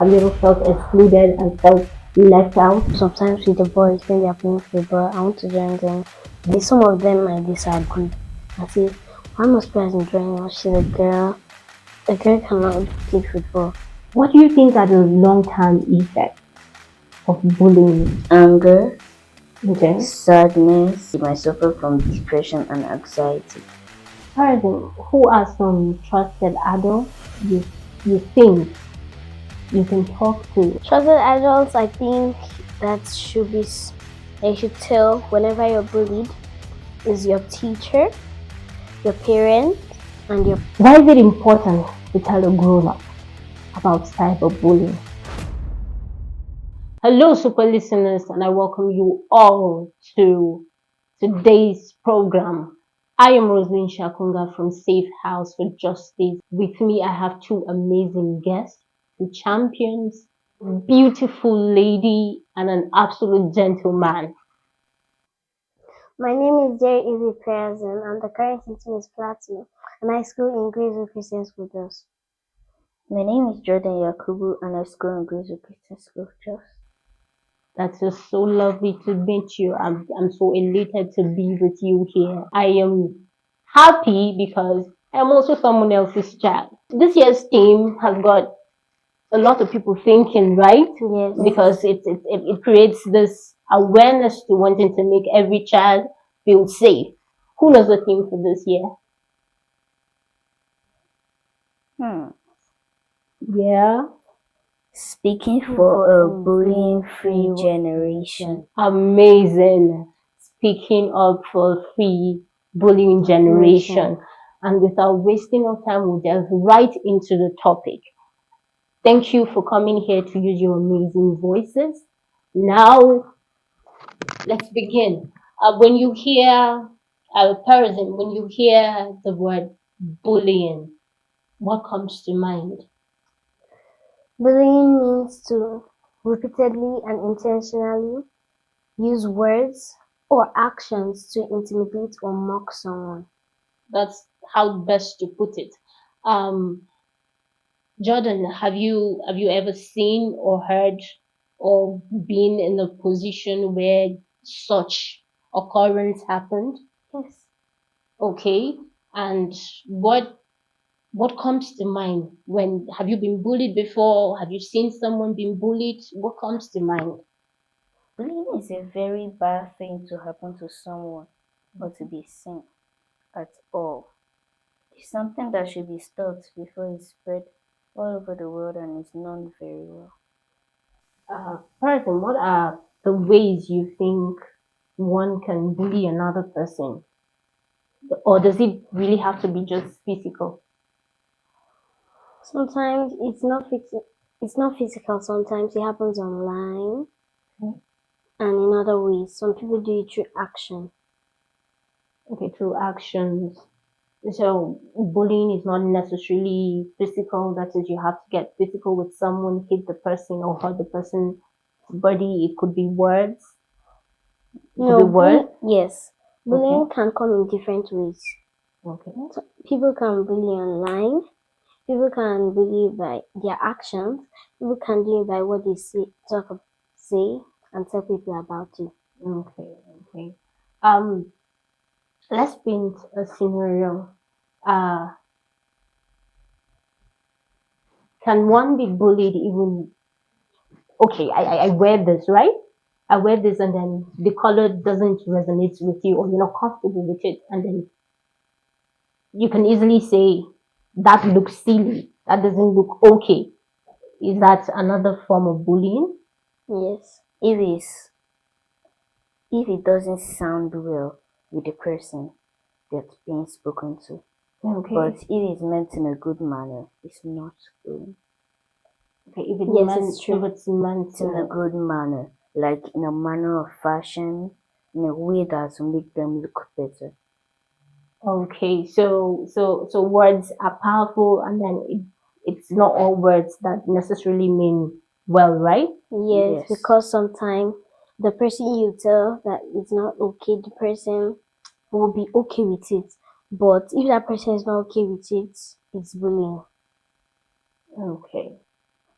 Have you ever felt excluded and felt left out? Sometimes with the boys when they are playing football, I want to join them. Some of them might disagree. I say, why must person join us? She's a girl. A girl cannot play football. What do you think are the long-term effects of bullying? Anger, Okay. sadness, you might suffer from depression and anxiety. Perrazim, who are some trusted adults you think you can talk to? Trusted adults, I think that should be, they should tell whenever you're bullied is your teacher, your parent, and your. Why is it important to tell a grown-up about cyberbullying? Hello, super listeners, and I welcome you all to today's program. I am Roselyn Shakunga from Safe House for Justice. With me, I have two amazing guests, two champions, a beautiful lady, and an absolute gentleman. My name is Jerry-Eze Perrazim, and the current team is Platinum, and I school in Grace Christian School Girls. My name is Yakubu and I school in Christian School Girls. That's just so lovely to meet you. I'm so elated to be with you here. I am happy because I'm also someone else's child. This year's theme has got a lot of people thinking, right? Yes. Because it creates this awareness to wanting to make every child feel safe. Who knows the theme for this year? Yeah. Speaking for a bullying-free generation. Amazing. Speaking up for free bullying generation. And without wasting of time, we'll delve right into the topic. Thank you for coming here to use your amazing voices. Now, let's begin. When you hear Perrazim, when you hear the word bullying, what comes to mind? Bullying means to repeatedly and intentionally use words or actions to intimidate or mock someone. That's how best to put it. Um, Jordan, have you ever seen or heard or been in a position where such occurrence happened? Yes. Okay. And what comes to mind when have you been bullied before? Have you seen someone being bullied? What comes to mind? Bullying is a very bad thing to happen to someone or to be seen at all. It's something that should be stopped before it spread all over the world and is known very well. Person, what are the ways you think one can bully another person? Or does it really have to be just physical? Sometimes it's not physical, sometimes it happens online and in other ways. Some people do it through action. Okay, through actions. So bullying is not necessarily physical. That is, you have to get physical with someone, hit the person or hurt the person's body. It could be words. Yes. Bullying can come in different ways. Okay. So people can bully online. People can bully by their actions. People can do it by what they say, and tell people about it. Okay. Okay. Let's paint a scenario. Uh, can one be bullied even? Okay, I wear this, right? I wear this and then the color doesn't resonate with you or you're not comfortable with it. And then you can easily say, that looks silly. That doesn't look okay. Is that another form of bullying? Yes. If it doesn't sound well with the person that's being spoken to. Okay. But if it's meant in a good manner, it's not bullying. Okay, if it's meant in a good manner, like in a manner of fashion, in a way that will make them look better. Okay, so words are powerful, and then it's not all words that necessarily mean well, right? Yes, because sometimes the person you tell that it's not okay, the person will be okay with it. But if that person is not okay with it, it's bullying. Okay.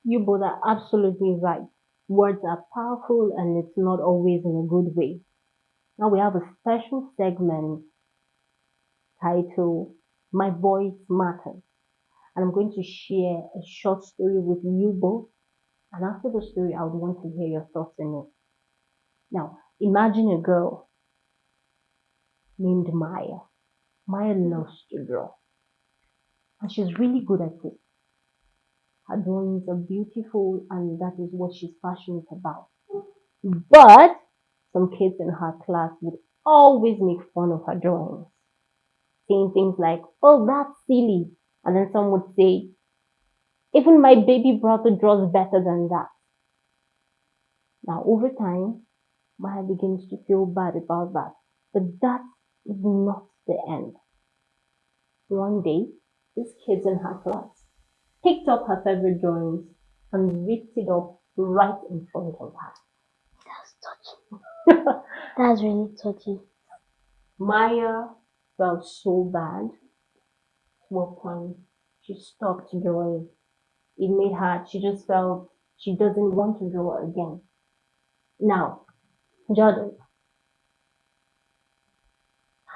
You both are absolutely right. Words are powerful and it's not always in a good way. Now we have a special segment titled My Voice Matters. And I'm going to share a short story with you both. And after the story, I would want to hear your thoughts on it. Now, imagine a girl named Maya. Maya loves to draw, and she's really good at it. Her drawings are beautiful, and that is what she's passionate about. But some kids in her class would always make fun of her drawings, saying things like, "Oh, that's silly." And then some would say, "Even my baby brother draws better than that." Now, over time, Maya begins to feel bad about that. But that is not the end. One day, these kids in her class picked up her favorite drawings and ripped it up right in front of her. That's touching. That's really touching. Maya felt so bad to a point she stopped drawing. It made her, she just felt she doesn't want to draw again. Now, Jordan,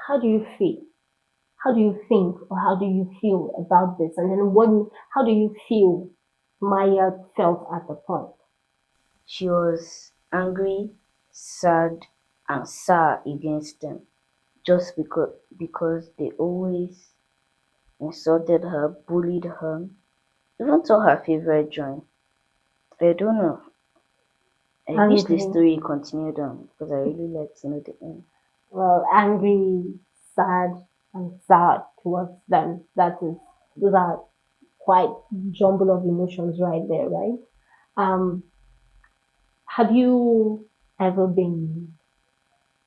how do you feel? How do you think or how do you feel about this? And then how do you feel Maya felt at the point? She was angry, sad, and sour against them just because they always insulted her, bullied her, even took her favorite drawing. I don't know. I wish the Angry, story continued on because I really like to know the end. well, angry, sad, and sad towards them. Those are quite jumble of emotions right there, right? Um, have you ever been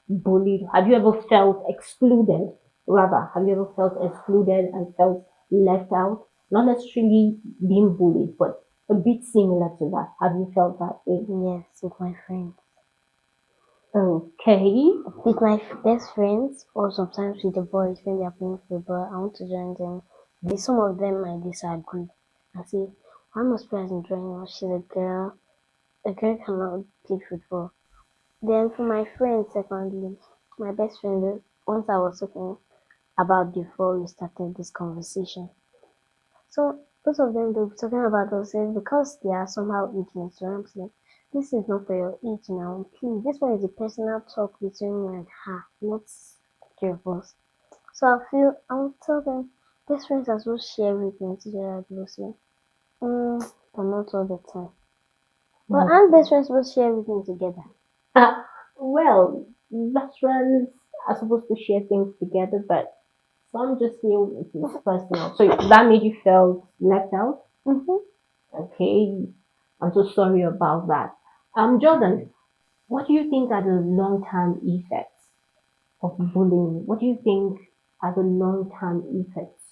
bullied? Have you ever felt excluded? Rather, have you ever felt excluded and felt left out? Not necessarily being bullied, but a bit similar to that. Have you felt that way? Yes, with my friends. Okay. With my best friends, or sometimes with the boys when they are playing football, I want to join them. Some of them might disagree and say, why must Perrazim join us? She's a girl. A girl cannot play football. Then for my friends, secondly, my best friend, once I was talking about before we started this conversation. So both of them they'll be talking about themselves because they are somehow age mates. So I'm saying, this is not for your age now. Please, this one is a personal talk between you and her, not your boss. So I'll tell them best friends are supposed to share everything together. They will say, but not all the time. But No. aren't best friends supposed to share everything together? Well, best friends are supposed to share things together, but some just feel it is personal. So that made you feel left out? Mm-hmm. Okay. I'm so sorry about that. Jordan, what do you think are the long-term effects of bullying? What do you think are the long-term effects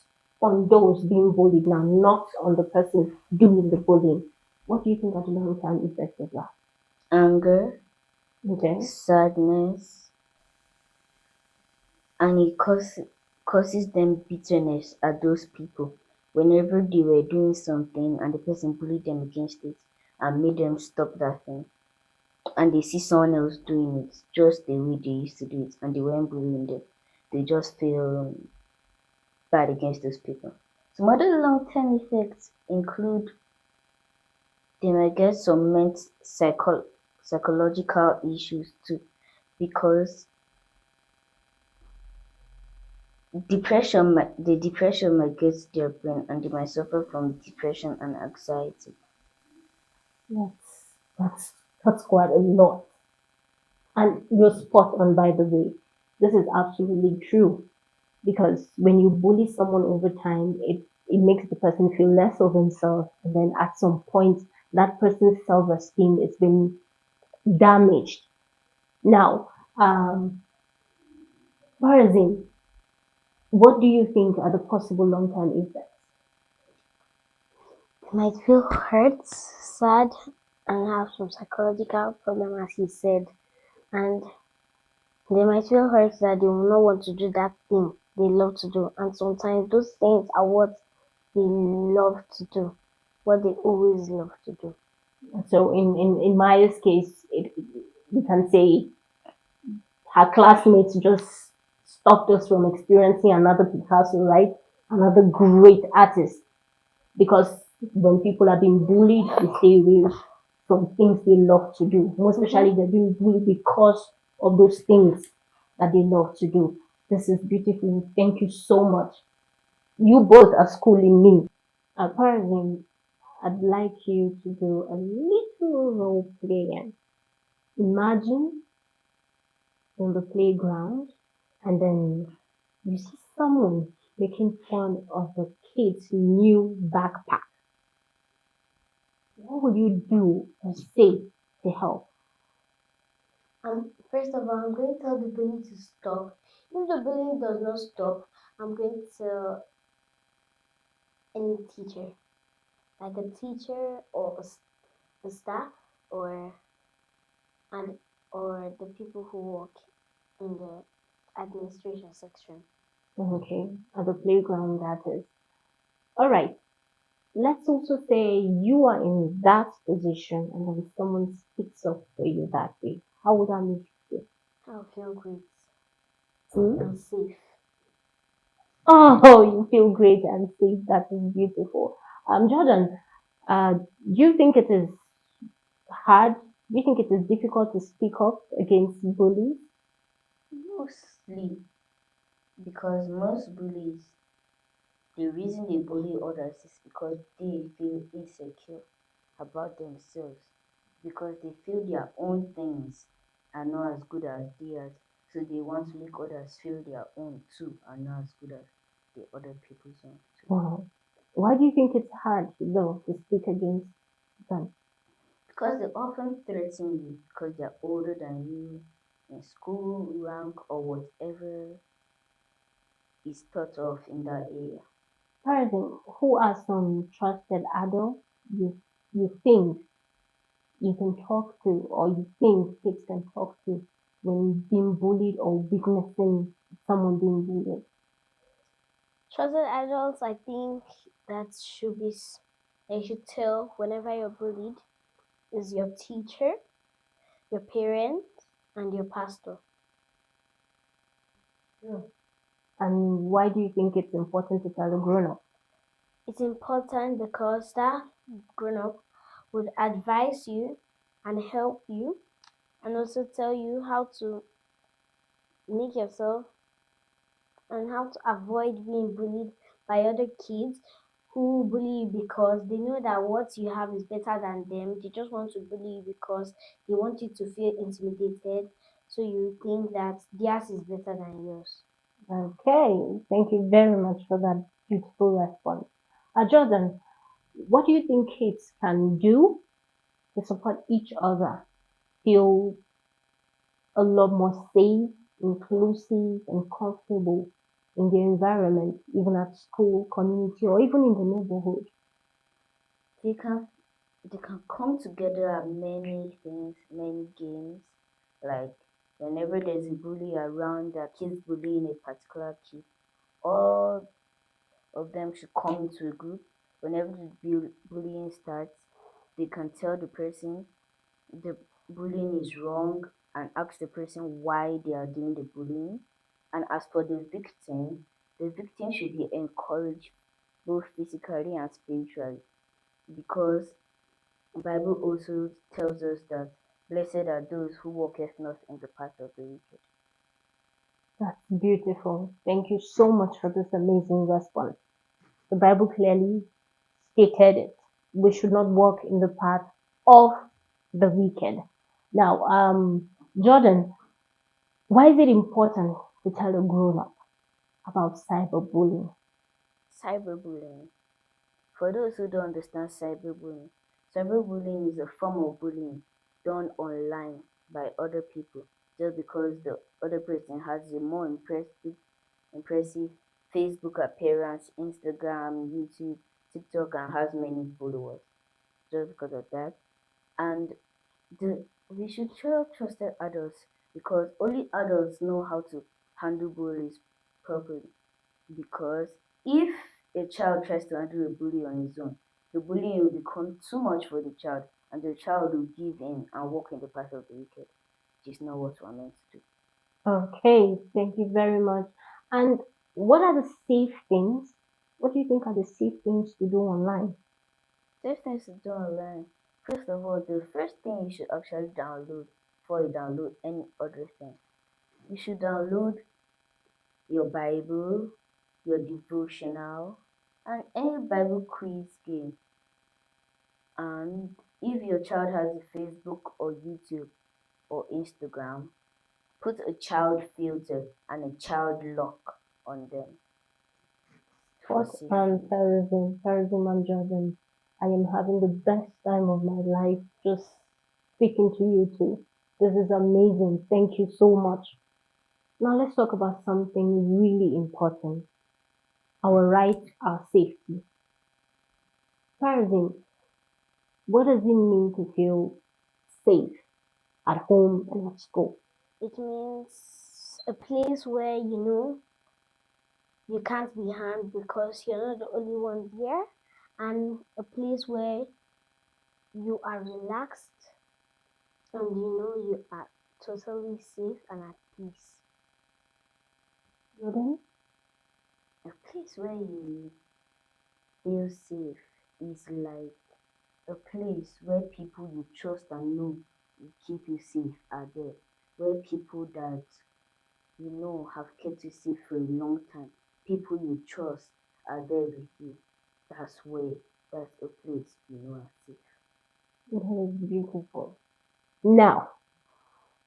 on those being bullied now, not on the person doing the bullying? What do you think are the long-term effects of that? Anger, Okay. sadness, and it causes them bitterness at those people whenever they were doing something and the person bullied them against it and made them stop that thing and they see someone else doing it just the way they used to do it and they weren't bullying them. They just feel bad against those people. Some other long-term effects include they might get some psychological issues too because depression might get to their brain and they might suffer from depression and anxiety. That's that's quite a lot. And you're spot on, by the way. This is absolutely true because when you bully someone over time, it makes the person feel less of himself, and then at some point, that person's self-esteem is being damaged. Now, Perrazim, what do you think are the possible long-term effects? They might feel hurt, sad, and have some psychological problem, as he said, and they might feel hurt that they will not want to do that thing they love to do, and sometimes those things are what they love to do. what they always love to do. So in Maya's case, we can say her classmates just stopped us from experiencing another Picasso, right? Another great artist. Because when people are being bullied, they stay away from things they love to do. Most especially, they're being bullied because of those things that they love to do. This is beautiful. Thank you so much. You both are schooling me. Perrazim, I'd like you to do a little role play. Imagine on the playground and then you see someone making fun of the kid's new backpack. What would you do or say to help? First of all, I'm going to tell the bully to stop. If the bullying does not stop, I'm going to tell any teacher, like a teacher or a staff or and or the people who work in the administration section. Okay, at the playground, that is. All right, let's also say you are in that position and then someone speaks up for you that way. How would that make you I'll feel great feel? and safe. Oh, you feel great and safe. That is beautiful. Jordan, do you think it is hard? Do you think it is difficult to speak up against bullies? Mostly because most bullies, the reason they bully others is because they feel insecure about themselves, because they feel their own things are not as good as theirs. So they want to make others feel their own too are not as good as the other people's own too. Wow. Why do you think it's hard, though, to speak against them? Because they often threaten you because they're older than you in school, rank, or whatever is thought of in that area. Person, who are some trusted adults you think you can talk to or you think kids can talk to when being bullied or witnessing someone being bullied? Trusted adults, I think that should be they should tell whenever you're bullied is your teacher, your parent, and your pastor. Sure. And why do you think it's important to tell a grown up? It's important because that grown up would advise you and help you and also tell you how to make yourself and how to avoid being bullied by other kids who bully you because they know that what you have is better than them. They just want to bully you because they want you to feel intimidated. So you think that theirs is better than yours. Okay, thank you very much for that beautiful response. Jordan, what do you think kids can do to support each other, feel a lot more safe, inclusive, and comfortable in their environment, even at school, community, or even in the neighborhood? They can they can come together at many things, many games. Like whenever there's a bully around, that kids bullying a particular kid, all of them should come into a group. Whenever the bullying starts, they can tell the person the bullying is wrong and ask the person why they are doing the bullying. And as for the victim should be encouraged both physically and spiritually, because the Bible also tells us that blessed are those who walketh not in the path of the wicked. That's beautiful. Thank you so much for this amazing response. The Bible clearly stated it. We should not walk in the path of the wicked. Now, Jordan, why is it important to tell a grown up about cyberbullying? Cyberbullying. For those who don't understand cyberbullying is a form of bullying done online by other people just because the other person has a more impressive Facebook appearance, Instagram, YouTube, TikTok, and has many followers just because of that. And we should show trusted adults because only adults know how to handle bullies properly. Because if a child tries to handle a bully on his own, the bullying will become too much for the child, and the child will give in and walk in the path of the wicked, which is not what we're meant to do. Okay, thank you very much. And what are the safe things? What do you think are the safe things to do online? Safe things to do online. First of all, the first thing you should actually download before you download any other thing, you should download your Bible, your devotional, and any Bible quiz game. And if your child has a Facebook or YouTube or Instagram, put a child filter and a child lock on them for What safety. Perrazim and Jordan, I am having the best time of my life just speaking to you two. This is amazing. Thank you so much. Now let's talk about something really important. Our rights, our safety. Perrazim, what does it mean to feel safe at home and at school? It means a place where you know you can't be harmed because you're not the only one there, and a place where you are relaxed and you know you are totally safe and at peace. Jordan? A place where you feel safe is like a place where people you trust and know will keep you safe are there. Where people that you know have kept you safe for a long time, people you trust are there with you. That's where, that's a place you know are safe. That is beautiful. Now,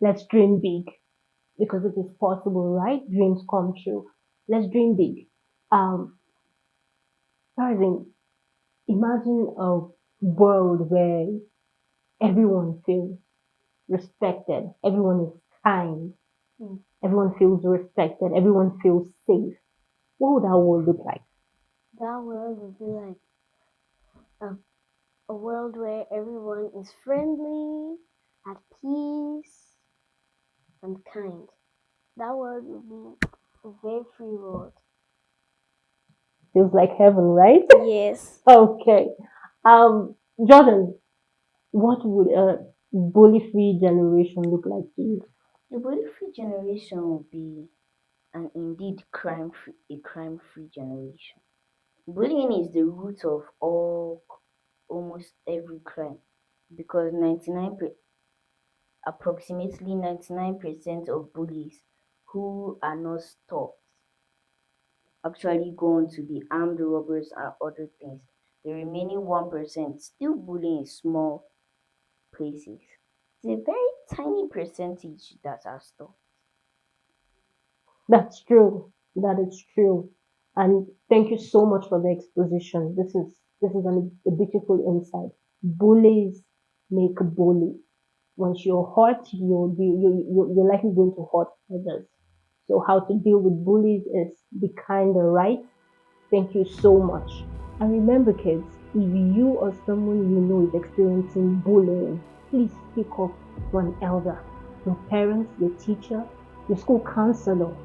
let's dream big because it is possible, right? Dreams come true. Let's dream big. Um, Tarzan, imagine a world where everyone feels respected, everyone is kind, everyone feels respected, everyone feels safe. What would that world look like? That world would be like a, a world where everyone is friendly, at peace, and kind. That world would be a very free world. Feels like heaven, right? Yes. Okay. Jordan, what would a bully-free generation look like to you? The bully-free generation will be an indeed a crime-free generation. Bullying is the root of almost every crime because approximately 99% of bullies who are not stopped actually go on to be armed robbers and other things. The remaining 1% still bullying in small places. It's a very tiny percentage that are stopped. That's true. That is true. And thank you so much for the exposition. A beautiful insight. Bullies make bully. Once you're hurt, you're likely going to hurt others. So how to deal with bullies is be kind and right. Thank you so much. And remember, kids, if you or someone you know is experiencing bullying, please speak up to an elder, your parents, your teacher, your school counselor.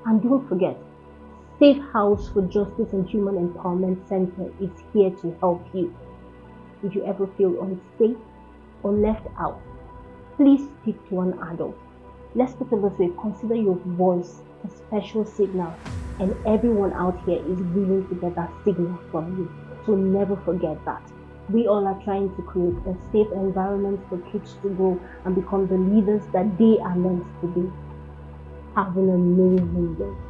And don't forget, Safe House for Justice and Human Empowerment Center is here to help you. If you ever feel unsafe or left out, please speak to an adult. Let's put it this way, consider your voice a special signal, and everyone out here is willing to get that signal from you. So never forget that. We all are trying to create a safe environment for kids to grow and become the leaders that they are meant to be. Have an amazing day.